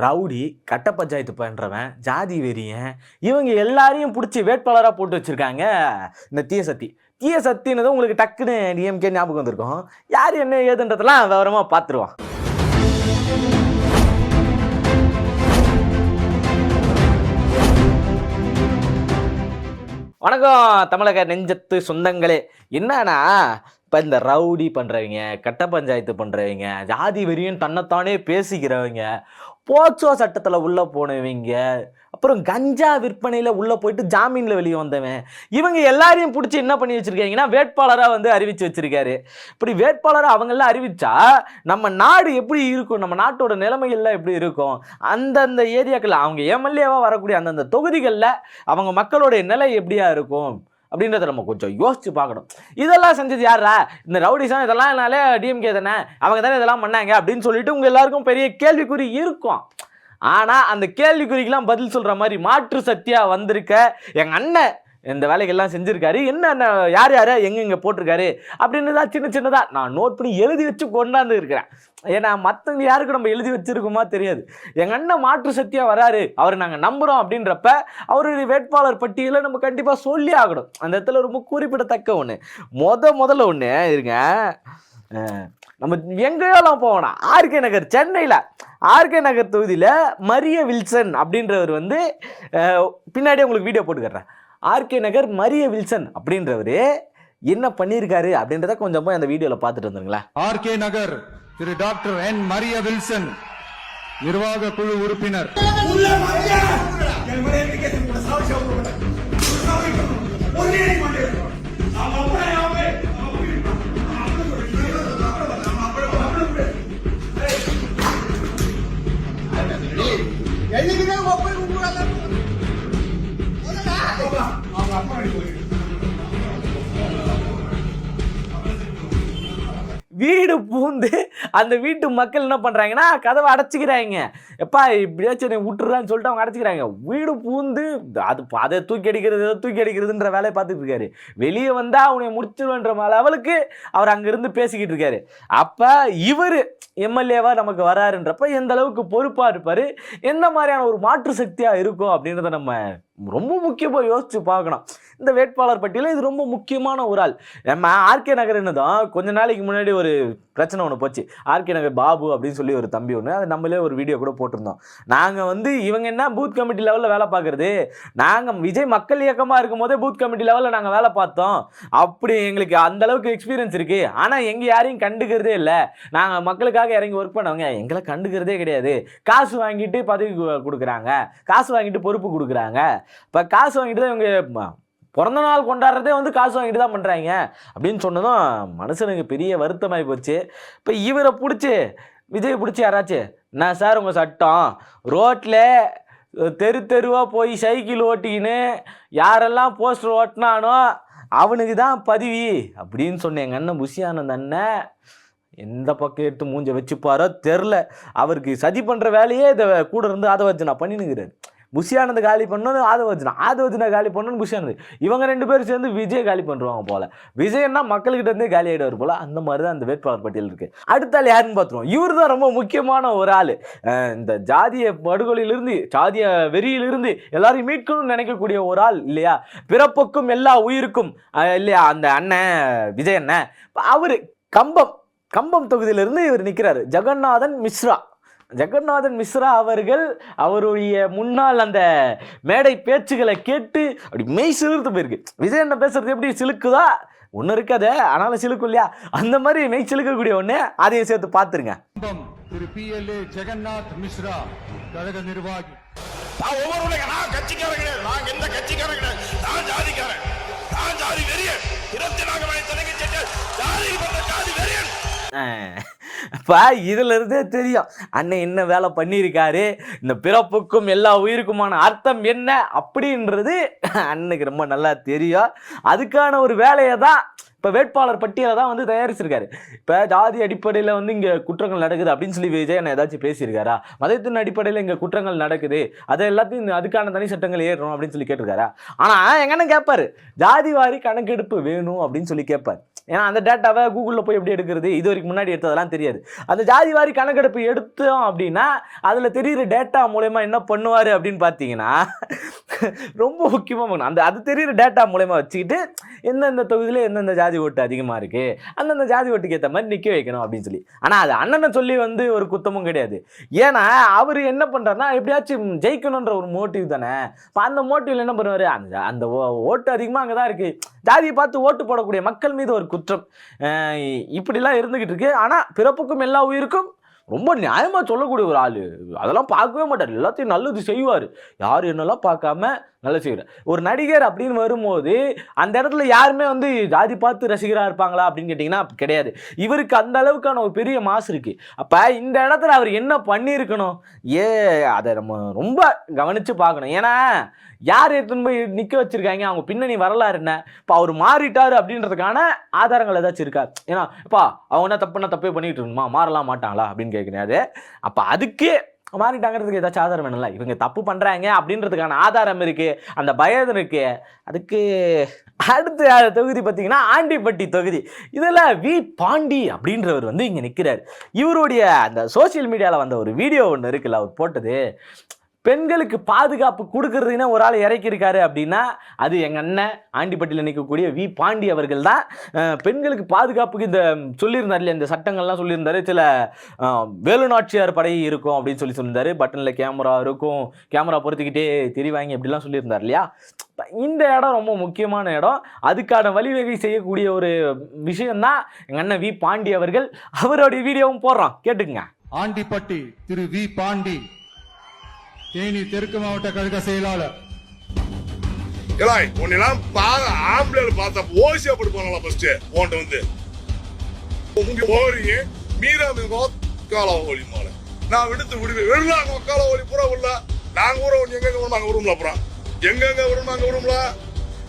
Rowdy, கட்ட பஞ்சாயத்து பண்றவன், ஜாதி வெறியன் இவங்க எல்லாரையும் புடிச்சு வேட்பாளரா போட்டு வச்சிருக்காங்க இந்த தீய சக்தி. தீய சக்தின்னதும் உங்களுக்கு டக்குன்னு டிஎம்கே ஞாபகம் வந்திருக்கும். யார் என்ன ஏதுன்றதெல்லாம் விவரமா பார்த்துருவோம். வணக்கம் தமிழக நெஞ்சத்து சொந்தங்களே. என்னன்னா இப்போ இந்த ரவுடி பண்ணுறவங்க, கட்ட பஞ்சாயத்து பண்ணுறவங்க, ஜாதி வெறியும் தன்னைத்தானே பேசிக்கிறவங்க, போக்சோ சட்டத்தில் உள்ளே போனவங்க, அப்புறம் கஞ்சா விற்பனையில் உள்ளே போயிட்டு ஜாமீனில் வெளியே வந்தவன், இவங்க எல்லாரையும் பிடிச்சி என்ன பண்ணி வச்சுருக்காங்கன்னா வேட்பாளராக வந்து அறிவித்து வச்சுருக்காரு. இப்படி வேட்பாளராக அவங்கெல்லாம் அறிவித்தா நம்ம நாடு எப்படி இருக்கும், நம்ம நாட்டோட நிலைமைகள்லாம் எப்படி இருக்கும், அந்தந்த ஏரியாக்களில் அவங்க எம்எல்ஏவாக வரக்கூடிய அந்தந்த தொகுதிகளில் அவங்க மக்களுடைய நிலை எப்படியா இருக்கும் அப்படின்றத நம்ம கொஞ்சம் யோசிச்சு பார்க்கணும். இதெல்லாம் செஞ்சது யாரா? இந்த ரவுடிசம் இதெல்லாம் டிஎம்கே தானே, அவங்க தானே இதெல்லாம் பண்ணாங்க அப்படின்னு சொல்லிட்டு உங்க எல்லாருக்கும் பெரிய கேள்விக்குறி இருக்கும். ஆனா அந்த கேள்விக்குறிக்கெல்லாம் பதில் சொல்ற மாதிரி மாற்று சக்தியா வந்திருக்க எங்க அண்ணன் இந்த வேலைகள்லாம் செஞ்சிருக்காரு. என்ன யார் யார எங்க போட்டிருக்காரு அப்படின்னு தான் சின்ன சின்னதா நான் நோட் பண்ணி எழுதி வச்சு கொண்டாந்து இருக்கிறேன். ஏன்னா மற்றவங்க யாருக்கு நம்ம எழுதி வச்சிருக்கோமா தெரியாது. எங்கள் அண்ணன் மாற்று சக்தியாக வராரு, அவரை நாங்கள் நம்புகிறோம் அப்படின்றப்ப அவருடைய வேட்பாளர் பட்டியலை நம்ம கண்டிப்பாக சொல்லி ஆகணும். அந்த இடத்துல ரொம்ப குறிப்பிடத்தக்க ஒன்று முதல்ல ஒன்று இருங்க. நம்ம எங்கேயோலாம் போவோம். ஆர்கே நகர், சென்னையில் ஆர்கே நகர் தொகுதியில் மரிய வில்சன் அப்படின்றவர் வந்து பின்னாடி உங்களுக்கு வீடியோ போட்டுக்கிறேன். ஆர்கே நகர் மரிய வில்சன் அப்படின்றவர் என்ன பண்ணியிருக்காரு அப்படின்றத கொஞ்சம் போய் அந்த வீடியோவில் பார்த்துட்டு வந்துருங்களேன். ஆர்கே நகர் திரு டாக்டர் என் மரிய வில்சன் நிர்வாக குழு உறுப்பினர். வீடு பூந்து அந்த வீட்டு மக்கள் என்ன பண்ணுறாங்கன்னா கதவை அடைச்சிக்கிறாங்க. எப்பா இப்படியாச்சும் விட்டுறான்னு சொல்லிட்டு அவங்க அடைச்சிக்கிறாங்க. வீடு பூந்து அதை தூக்கி அடிக்கிறதுன்ற வேலையை பார்த்துட்டு இருக்காரு. வெளியே வந்தால் அவனை முடிச்சிருவன்ற லெவலுக்கு அவர் அங்கேருந்து பேசிக்கிட்டு இருக்காரு. அப்போ இவர் எம்எல்ஏவாக நமக்கு வராருன்றப்ப எந்த அளவுக்கு பொறுப்பாக இருப்பார், எந்த மாதிரியான ஒரு மாற்று சக்தியாக இருக்கும் அப்படின்றத நம்ம ரொம்ப முக்கியமாக யோசிச்சு பார்க்கணும். இந்த வேட்பாளர் பட்டியலில் இது ரொம்ப முக்கியமான ஒரு ஆள். நம்ம ஆர்கே நகர்னு தான் கொஞ்ச நாளைக்கு முன்னாடி ஒரு பிரச்சனை ஒன்று போச்சு. ஆர்கே நகர் பாபு அப்படின்னு சொல்லி ஒரு தம்பி ஒன்று, அது நம்மளே ஒரு வீடியோ கூட போட்டிருந்தோம். நாங்கள் வந்து இவங்க என்ன பூத் கமிட்டி லெவலில் வேலை பார்க்குறது, நாங்கள் விஜய் மக்கள் இயக்கமாக இருக்கும் போதே பூத் கமிட்டி லெவலில் நாங்கள் வேலை பார்த்தோம், அப்படி எங்களுக்கு அந்த அளவுக்கு எக்ஸ்பீரியன்ஸ் இருக்குது. ஆனால் எங்கள் யாரையும் கண்டுக்கிறதே இல்லை, நாங்கள் மக்களுக்காக இறங்கி ஒர்க் பண்ணவங்க, எங்களை கண்டுக்கிறதே கிடையாது. காசு வாங்கிட்டு பதவி கொடுக்குறாங்க, காசு வாங்கிட்டு பொறுப்பு கொடுக்குறாங்க. இப்போ காசு வாங்கிட்டு தான் இவங்க பிறந்த நாள் கொண்டாடுறதே வந்து காசு வாங்கிட்டு தான் பண்ணுறாங்க அப்படின்னு சொன்னதும் மனுஷனுக்கு பெரிய வருத்தமாகி போச்சு. இப்போ இவரை பிடிச்சி விஜய் பிடிச்சி யாராச்சும் நான் சார் உங்கள் சட்டம் ரோட்டில் தெருவாக போய் சைக்கிள் ஓட்டிக்கின்னு யாரெல்லாம் போஸ்டர் ஓட்டினானோ அவனுக்கு தான் பதவி அப்படின்னு சொன்னேன். எங்கள் அண்ணன் புஷி ஆனந்த் அண்ணன் எந்த பக்கம் எடுத்து மூஞ்ச வச்சுப்பாரோ தெரில. அவருக்கு சதி பண்ணுற வேலையே இதை கூட இருந்து அதை வச்சு நான் பண்ணினுங்கிறாரு. புஷி ஆனந்த் காலி பண்ணணும், ஆதவர்ஜுனா காலி பண்ணணும் புஷி ஆனந்த். இவங்க ரெண்டு பேரும் சேர்ந்து விஜய் காலி பண்ணுவாங்க போல. விஜய்னா மக்கள்கிட்ட இருந்தே காலி ஆகிடுவார் போல. அந்த மாதிரி தான் அந்த வேட்பாளர் பட்டியல் இருக்கு. அடுத்த ஆள் யாருன்னு பார்த்துருவோம். இவர் தான் ரொம்ப முக்கியமான ஒரு ஆள். இந்த ஜாதிய படுகொலையிலிருந்து, ஜாதிய வெறியிலிருந்து எல்லாரையும் மீட்கணும்னு நினைக்கக்கூடிய ஒரு ஆள் இல்லையா. பிறப்புக்கும் எல்லா உயிருக்கும் இல்லையா அந்த அண்ணன் விஜய் அண்ணன். அவரு கம்பம் தொகுதியிலிருந்து இவர் நிற்கிறாரு. ஜெகநாதன் மிஸ்ரா அவர்கள் அவருடைய முன்னால் அந்த மேடை பேச்சுகளை கேட்டு அப்படி மெய் சிலிர்த்து போயிருக்கு. விஜய் என்ன பேசுறது எப்படி சிலுக்குதா ஒன்று இருக்காது, ஆனாலும் சிலுக்கும் இல்லையா, அந்த மாதிரி மெய் சிலுக்கக்கூடிய ஒன்று, அதையும் சேர்த்து பார்த்துருங்க. திரு PLA ஜெகநாத் மிஸ்ரா கழக நிர்வாகி. இதுல இருந்தே தெரியும் அண்ணன் என்ன வேலை பண்ணியிருக்காரு, இந்த பிறப்புக்கும் எல்லா உயிருக்குமான அர்த்தம் என்ன அப்படின்றது அண்ணனுக்கு ரொம்ப நல்லா தெரியும். அதுக்கான ஒரு வேலையை தான் இப்போ வேட்பாளர் பட்டியலை தான் வந்து தயாரிச்சிருக்காரு. இப்போ ஜாதி அடிப்படையில் வந்து இங்கே குற்றங்கள் நடக்குது அப்படின்னு சொல்லி விஜய் என்ன ஏதாச்சும் பேசியிருக்காரா? மதத்தின் அடிப்படையில் இங்கே குற்றங்கள் நடக்குது, அதை எல்லாத்தையும் அதுக்கான தனி சட்டங்கள் ஏறணும் அப்படின்னு சொல்லி கேட்டிருக்காரா? ஆனால் எங்க அண்ணன் கேட்பாரு, ஜாதி வாரி கணக்கெடுப்பு வேணும் அப்படின்னு சொல்லி கேட்பார். ஏன்னா அந்த டேட்டாவை கூகுளில் போய் எப்படி எடுக்கிறது, இது வரைக்கும் முன்னாடி எடுத்ததெல்லாம் தெரியாது. அந்த ஜாதி வாரி கணக்கெடுப்பு எடுத்தோம் அப்படின்னா அதில் தெரிகிற டேட்டா மூலயமா என்ன பண்ணுவார் அப்படின்னு பார்த்தீங்கன்னா, ரொம்ப முக்கியமாக அது தெரிகிற டேட்டா மூலயமா வச்சுக்கிட்டு எந்தெந்த தொகுதியில் எந்தெந்த ஜாதி ஓட்டு அதிகமாக இருக்குது, அந்தந்த ஜாதி ஓட்டுக்கு ஏற்ற மாதிரி நிற்க வைக்கணும் அப்படின்னு சொல்லி. ஆனால் அது அண்ணனை சொல்லி வந்து ஒரு குத்தமும் கிடையாது. ஏன்னா அவர் என்ன பண்ணுறாருன்னா, எப்படியாச்சும் ஜெயிக்கணுன்ற ஒரு மோட்டிவ் தானே. இப்போ அந்த மோட்டிவில் என்ன பண்ணுவார், அந்த ஓட்டு அதிகமாக அங்கே தான் இருக்குது, ஜாதியை பார்த்து ஓட்டு போடக்கூடிய மக்கள் மீது ஒரு குற்றம் இப்படிலாம் இருந்துக்கிட்டு இருக்கு. ஆனால் பிறப்புக்கும் எல்லா உயிருக்கும் ரொம்ப நியாயமாக சொல்லக்கூடிய ஒரு ஆள். அதெல்லாம் பார்க்கவே மாட்டார், எல்லாத்தையும் நல்லது செய்வார். யார் என்னெல்லாம் பார்க்காம நல்லா செய்வார். ஒரு நடிகர் அப்படின்னு வரும்போது அந்த இடத்துல யாருமே வந்து ஜாதி பார்த்து ரசிகராக இருப்பாங்களா அப்படின்னு கேட்டிங்கன்னா கிடையாது. இவருக்கு அந்த அளவுக்கான ஒரு பெரிய மாசு இருக்குது. அப்போ இந்த இடத்துல அவர் என்ன பண்ணியிருக்கணும், அதை நம்ம ரொம்ப கவனித்து பார்க்கணும். ஏன்னா யார் எடுத்துன்னு போய் நிற்க வச்சுருக்காங்க, அவங்க பின்னணி வரலாறு என்ன, இப்போ அவர் மாறிட்டார் அப்படின்றதுக்கான ஆதாரங்கள் ஏதாச்சும் இருக்கா? ஏன்னா இப்போ அவங்க என்ன தப்புன்னா தப்பே பண்ணிட்டு இருக்கணுமா, மாறலாம் மாட்டாங்களா அப்படின்னு கேட்குறாரு. அப்போ அதுக்கே மாறிட்டாங்கிறதுக்கு ஏதாச்சும் ஆதாரம் வேணும்ல. இவங்க தப்பு பண்ணுறாங்க அப்படின்றதுக்கான ஆதாரம் இருக்குது, அந்த பயம் இருக்குது. அதுக்கு அடுத்த தொகுதி பார்த்தீங்கன்னா ஆண்டிப்பட்டி தொகுதி. இதில் வி பாண்டி அப்படின்றவர் வந்து இங்கே நிற்கிறார். இவருடைய அந்த சோசியல் மீடியாவில் வந்த ஒரு வீடியோ ஒன்று இருக்குல்ல, அவர் போட்டது, பெண்களுக்கு பாதுகாப்பு கொடுக்கறதுன்னா ஒரு ஆள் இறக்கியிருக்காரு அப்படின்னா அது எங்கள் அண்ணன் ஆண்டிப்பட்டியில் நிற்கக்கூடிய வி பாண்டி அவர்கள் தான். பெண்களுக்கு பாதுகாப்புக்கு இந்த சொல்லியிருந்தார் இல்லையா, இந்த சட்டங்கள்லாம் சொல்லியிருந்தாரு. சில வேலுநாச்சியார் படை இருக்கும் அப்படின்னு சொல்லியிருந்தாரு. பட்டனில் கேமரா இருக்கும், கேமரா பொறுத்துக்கிட்டே தெரிவாங்க இப்படிலாம் சொல்லியிருந்தார் இல்லையா. இந்த இடம் ரொம்ப முக்கியமான இடம். அதுக்கான வழிவகை செய்யக்கூடிய ஒரு விஷயம்தான் எங்கள் அண்ணன் வி பாண்டி அவர்கள். அவருடைய வீடியோவும் போடுறோம், கேட்டுக்குங்க. ஆண்டிப்பட்டி திரு வி பாண்டி, தேனி தெற்கு மாவட்ட கழக செயலாளர். உன்னெல்லாம் ஆம்பளை பார்த்தா ஓசியா போட்டு போனால ஃபர்ஸ்ட் போன்ட்டு வந்து உங்க போறீங்க மீரா கால ஒளி மாலை நான் விடுத்து விடுவேன் வெள்ளாங்க கால ஒளி பூரா உள்ள நாங்க ஊர எங்க நாங்க வரும்ல அப்புறம் எங்க வரும் நாங்க வரும்ல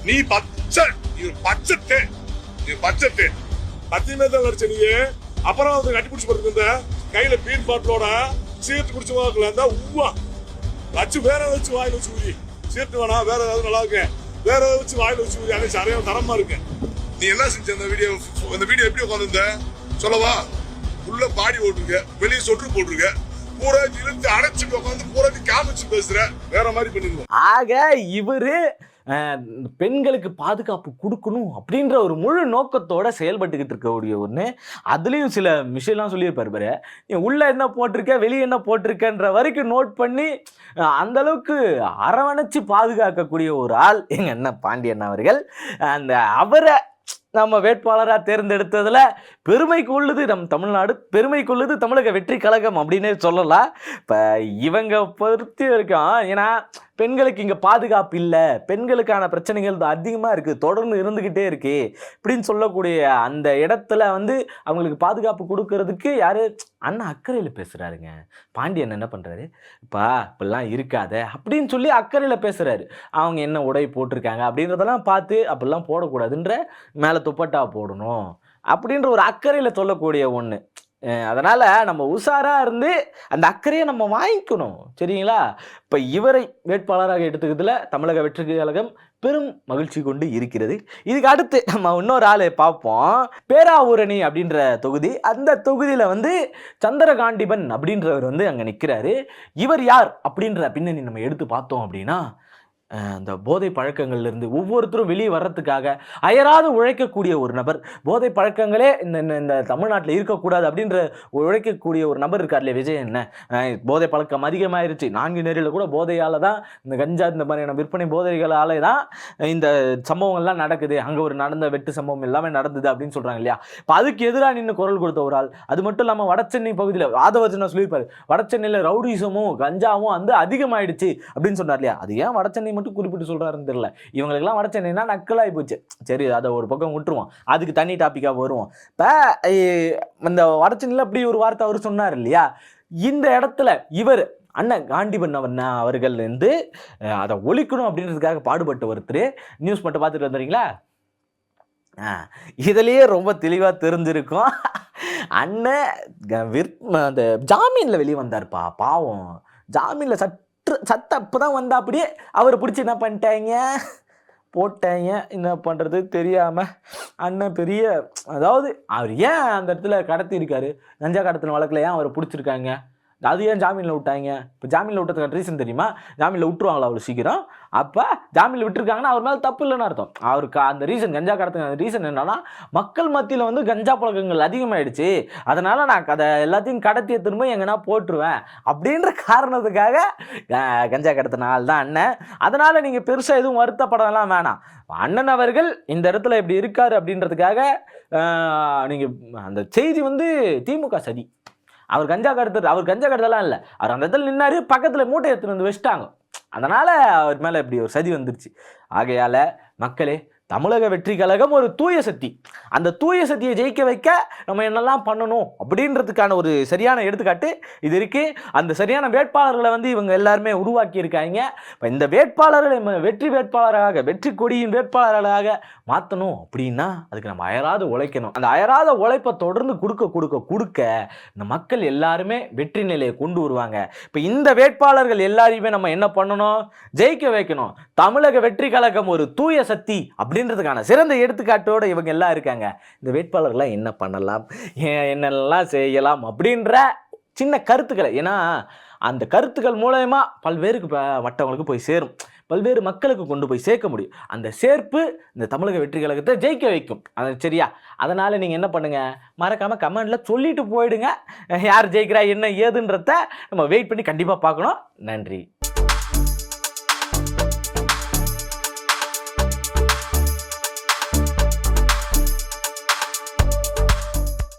நீ பச்சை இது பச்சை இது பச்சை பத்தியுமே தான் வரைச்ச நீ அப்புறம் வந்து கட்டி பிடிச்சி போட்டுருந்த கையில பீன் பாட்டிலோட சீர்த்து குடிச்சு வாக்கல உவா வச்சு வேற வச்சு வாயில வச்சு ஊறி சீர்த்து வேணா வேற ஏதாவது நல்லா இருக்கு வேற ஏதாவது வச்சு வாயில வச்சு ஊறி அன்னைக்கு சரியான தரமா இருக்கு. நீ என்ன செஞ்ச அந்த வீடியோ எப்படி உட்காந்துருந்த சொல்லவா? உள்ள பாடி ஓட்டுருக்க, வெளியே சொட்டு போட்டுருக்க, பூரா இழுத்து அடைச்சிட்டு உட்காந்து பூரா காமிச்சு பேசுற, வேற மாதிரி பண்ணிருக்கோம். ஆக இவரு பெண்களுக்கு பாதுகாப்பு கொடுக்கணும் அப்படின்ற ஒரு முழு நோக்கத்தோட செயல்பட்டுக்கிட்டு இருக்கக்கூடிய ஒன்று. அதுலேயும் சில விஷயம்லாம் சொல்லியிருப்பார் பாரு, உள்ள என்ன போட்டிருக்க வெளியே என்ன போட்டிருக்கன்ற வரைக்கும் நோட் பண்ணி அந்த அளவுக்கு அரவணைச்சு பாதுகாக்கக்கூடிய ஒரு ஆள் எங்கள் அண்ணன் பாண்டியன் அவர்கள். அந்த அவரை நம்ம வேட்பாளராக தேர்ந்தெடுத்ததில் பெருமை கொள்ளுது நம் தமிழ்நாடு, பெருமை கொள்ளுது தமிழக வெற்றி கழகம் அப்படின்னே சொல்லலாம். இப்போ இவங்க பொறுத்த வரைக்கும், ஏன்னா பெண்களுக்கு இங்கே பாதுகாப்பு இல்லை, பெண்களுக்கான பிரச்சனைகள் அதிகமாக இருக்குது, தொடர்ந்து இருந்துக்கிட்டே இருக்கு இப்படின்னு சொல்லக்கூடிய அந்த இடத்துல வந்து அவங்களுக்கு பாதுகாப்பு கொடுக்கறதுக்கு யார் அண்ணா அக்கறையில் பேசுகிறாருங்க. பாண்டியன் என்ன பண்ணுறாரு, இப்பெல்லாம் இருக்காத அப்படின்னு சொல்லி அக்கறையில் பேசுகிறாரு. அவங்க என்ன உடை போட்டிருக்காங்க அப்படின்றதெல்லாம் பார்த்து அப்படிலாம் போடக்கூடாதுன்ற, மேலே துப்பட்டா போடணும் அப்படின்ற ஒரு அக்கறையில் சொல்லக்கூடிய ஒன்று. அதனால் நம்ம உஷாராக இருந்து அந்த அக்கறையை நம்ம வாங்கிக்கணும், சரிங்களா? இப்போ இவரை வேட்பாளராக எடுத்துக்கிறதுல தமிழக வெற்றி கழகம் பெரும் மகிழ்ச்சி கொண்டு இருக்கிறது. இதுக்கு அடுத்து நம்ம இன்னொரு ஆளை பார்ப்போம், பேராவூரணி அப்படின்ற தொகுதி. அந்த தொகுதியில் வந்து சந்திரகாண்டிபன் அப்படின்றவர் வந்து அங்கே நிற்கிறாரு. இவர் யார் அப்படின்ற பின்னணி நம்ம எடுத்து பார்த்தோம் அப்படின்னா, அந்த போதை பழக்கங்கள்லேருந்து ஒவ்வொருத்தரும் வெளியே வர்றதுக்காக அயராது உழைக்கக்கூடிய ஒரு நபர். போதை பழக்கங்களே இந்த தமிழ்நாட்டில் இருக்கக்கூடாது அப்படின்ற உழைக்கக்கூடிய ஒரு நபர் இருக்கார் இல்லையா விஜய். என்ன போதை பழக்கம் அதிகமாகிருச்சு, 4 நேரில் கூட போதையால் தான், இந்த கஞ்சா இந்த மாதிரியான விற்பனை போதைகளாலே தான் இந்த சம்பவங்கள்லாம் நடக்குது. அங்கே ஒரு நடந்த வெட்டு சம்பவம் எல்லாமே நடந்தது அப்படின்னு சொல்கிறாங்க இல்லையா. இப்போ அதுக்கு எதிராக நின்று குரல் கொடுத்த ஒரு ஆள். அது மட்டும் இல்லாமல் வடசென்னை பகுதியில் ஆதவர்ஜனா சொல்லியிருப்பார், வடசென்னையில் ரவுடிசமும் கஞ்சாவும் வந்து அதிகமாகிடுச்சு அப்படின்னு சொன்னார் இல்லையா. அது ஏன் வடசென்னை மட்டும் குறிப்பிட்டு சொல்றாருன்னு தெரியல. இவங்களுக்கெல்லாம் வடசென்னைனா நக்கலாகி போச்சு. சரி, அதை ஒரு பக்கம் விட்டுருவோம், அதுக்கு தனி டாப்பிக்காக வருவோம். இப்போ இந்த வடசென்னையில் அப்படி ஒரு வார்த்தை அவர் சொன்னார் இல்லையா. இந்த இடத்துல இவர் அண்ணன் காண்டிபன் அவர்கள் வந்து அதை ஒழிக்கணும் அப்படின்றதுக்காக பாடுபட்ட ஒருத்தர். நியூஸ் மட்டும் பார்த்துட்டு வந்துடுறீங்களா? இதுலேயே ரொம்ப தெளிவாக தெரிஞ்சிருக்கும். அண்ணன் அந்த ஜாமீனில் வெளியே வந்தார்ப்பா, பாவம். ஜாமீனில் சத்த அப்போ தான் வந்தா, அப்படியே அவரை பிடிச்சி என்ன பண்ணிட்டாங்க, போட்டாங்க. என்ன பண்ணுறது தெரியாமல் அண்ணன் பெரிய, அதாவது அவர் ஏன் அந்த இடத்துல கடத்தி இருக்காரு, கஞ்சா கடத்தின வழக்கில் ஏன் அவரை பிடிச்சிருக்காங்க, அது ஏன் ஜாமீனில் விட்டாங்க? இப்போ ஜாமீனில் விட்டதுக்கான ரீசன் தெரியுமா? ஜாமீனில் விட்டுருவாங்களா அவ்வளோ சீக்கிரம்? அப்போ ஜாமீனில் விட்டுருக்காங்கன்னா அவர் மேலே தப்பு இல்லைன்னு அர்த்தம். அவருக்கு அந்த ரீசன், கஞ்சா கடத்துக்கான ரீசன் என்னன்னா, மக்கள் மத்தியில் வந்து கஞ்சா பழக்கங்கள் அதிகமாகிடுச்சு, அதனால் நான் அதை எல்லாத்தையும் கடத்திய திரும்ப எங்கன்னா போட்டுருவேன் அப்படின்ற காரணத்துக்காக கஞ்சா கடத்தின ஆள் தான் அண்ணன். அதனால் நீங்கள் பெருசாக எதுவும் வருத்தப்படலாம் வேணாம். அண்ணன் அவர்கள் இந்த இடத்துல இப்படி இருக்காரு அப்படின்றதுக்காக நீங்கள் அந்த செய்தி வந்து திமுக சதி. அவர் கஞ்சா கடத்தலாம் இல்லை, அவர் அந்த இடத்துல நின்னாரு, பக்கத்தில் மூட்டை எடுத்துட்டு வந்து வச்சுட்டாங்க. அதனால் அவர் மேலே இப்படி ஒரு சதி வந்துருச்சு. ஆகையால் மக்களே, தமிழக வெற்றி கழகம் ஒரு தூய சக்தி. அந்த தூய சக்தியை ஜெயிக்க வைக்க நம்ம என்னெல்லாம் பண்ணணும் அப்படின்றதுக்கான ஒரு சரியான எடுத்துக்காட்டு இது இருக்குது. அந்த சரியான வேட்பாளர்களை வந்து இவங்க எல்லாருமே உருவாக்கி இருக்காங்க. இப்போ இந்த வேட்பாளர்களை வெற்றி வேட்பாளராக, வெற்றி கொடியின் வேட்பாளர்களாக மாற்றணும் அப்படின்னா அதுக்கு நம்ம அயராது உழைக்கணும். அந்த அயராத உழைப்பை தொடர்ந்து கொடுக்க இந்த மக்கள் எல்லாருமே வெற்றி நிலையை கொண்டு வருவாங்க. இப்போ இந்த வேட்பாளர்கள் எல்லாரையுமே நம்ம என்ன பண்ணணும், ஜெயிக்க வைக்கணும். தமிழக வெற்றி கழகம் ஒரு தூய சக்தி அப்படின்றதுக்கான சிறந்த எடுத்துக்காட்டோடு இவங்க எல்லாம் இருக்காங்க. இந்த வேட்பாளர்கள்லாம் என்ன பண்ணலாம், என்னெல்லாம் செய்யலாம் அப்படின்ற சின்ன கருத்துக்களை, ஏன்னா அந்த கருத்துக்கள் மூலமா பல்வேறு மற்றவங்களுக்கு போய் சேரும், பல்வேறு மக்களுக்கு கொண்டு போய் சேர்க்க முடியும். அந்த சேர்ப்பு இந்த தமிழக வெற்றி கழகத்தை ஜெயிக்க வைக்கும். அது சரியா? அதனால் நீங்கள் என்ன பண்ணுங்கள், மறக்காமல் கமெண்டில் சொல்லிட்டு போயிடுங்க. யார் ஜெயிக்கிறா என்ன ஏதுன்றத நம்ம வெயிட் பண்ணி கண்டிப்பாக பார்க்கணும். நன்றி.